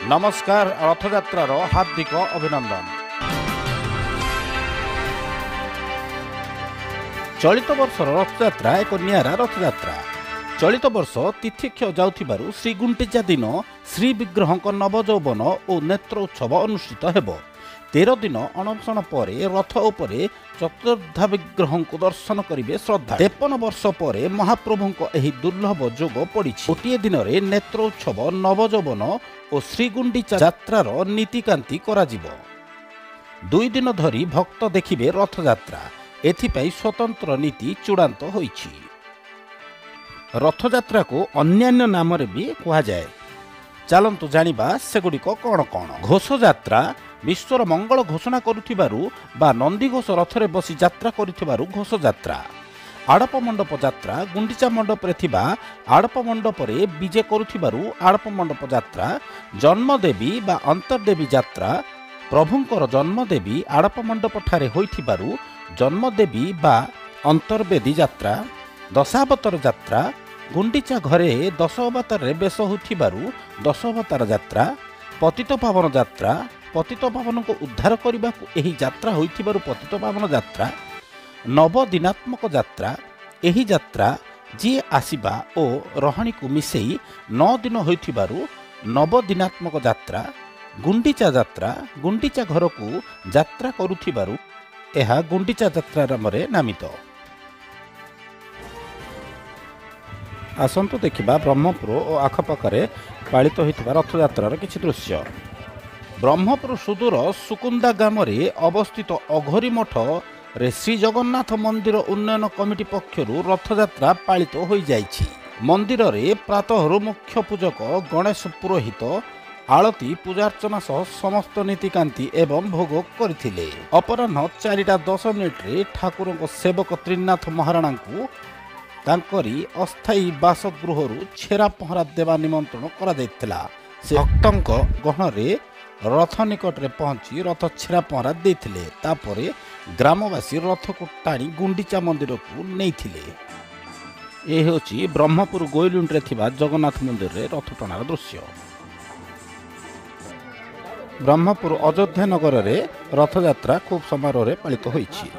नमस्कार रथयात्रार हार्दिक अभिनंदन। चलित वर्षर रथयात्रा एक नियारा रथयात्रा। चलित वर्ष तिथिक्ष जाउथिबारु श्री गुंटिचा दिन श्री विग्रह नवजौवन और नेत्र उत्सव अनुष्ठित हेबो। 13 दिन अनशन पर रथ उपरे चतुर्धा विग्रह को दर्शन करेंगे श्रद्धा। 53 वर्ष पर महाप्रभु एही दुर्लभ जोग पड़ी। गोटे दिन में नेत्रोत्सव नवजौवन और श्रीगुंडीचा यात्रार नीतिकांति करा जिवो। 2 दिन धरी भक्त देखिबे रथयात्रा। एथिपाई स्वतंत्र नीति चूड़ांत होईछि। रथयात्रा को अन्यान्य नाम रे भी कहा जाए। चलतु जानिबा सेगुड़िक कौन कौन। घोषयात्रा विश्वर मंगल घोषणा करुथिबारु बा नंदीघोष रथरे बसी यात्रा करुथिबारु घोषयात्रा। आड़प मंडप यात्रा गुंडीचा मंडप रे थिबा आड़प मंडप रे विजे करुथिबारु आड़प मंडप यात्रा। जन्मदेवी बा अंतर्देवी यात्रा प्रभुंकर जन्मदेवी आड़प मंडप ठारे होइथिबारु जन्मदेवी बा अंतर्वेदी यात्रा। दशावतार यात्रा गुंडीचा घरे 10 अवतार रे बेश होइथिबारु 10 अवतार यात्रा। पतित पावन यात्रा पतित पावन को उद्धार करने को यही यात्रा होइथिबारु पतित पावन यात्रा। नवदिनात्मक यात्रा यही यात्रा जी आसीबा ओ रहणी को मिसेई 9 दिन होइथिबारु नवदिनात्मक यात्रा। गुंडीचा यात्रा गुंडीचा घर को यात्रा करुथिबारु एहा गुंडीचा यात्रा नामरे नामित। आसंतु देखिबा ब्रह्मपुर और आखपाखरे पालित होइथिबा रथयात्रार किछि दृश्य। ब्रह्मपुर सुदूर सुकुंदा ग्राम अवस्थित अघोरी मठ रे श्री जगन्नाथ मंदिर उन्नयन कमिटी पक्षरु रथयात्रा पालित हो जाइछि। मंदिर रे प्रातः मुख्य पूजक गणेश पुरोहित आलती पूजार्चना सह समस्त नीतिकांति एवं भोग करथिले। अपराह्न 4:10 रे ठाकुर सेवक त्रिनाथ महाराणा को तांकरी अस्थायी बासगृहरु छेरा पहरा देवा निमंत्रण करा जायतिला। से भक्तंक गहणरे रथ निकट रे पहुंची रथ छेरा पहरा देथिले। तापरे ग्रामवासी रथ को टाणी गुंडीचा मंदिर को नेइथिले। ए होची ब्रह्मपुर गोइलुंड रे थिबा जगन्नाथ मंदिर रे रथ टणार दृश्य। ब्रह्मपुर अयोध्या नगर रे रथयात्रा खूब समारोह रे पालित होईछि।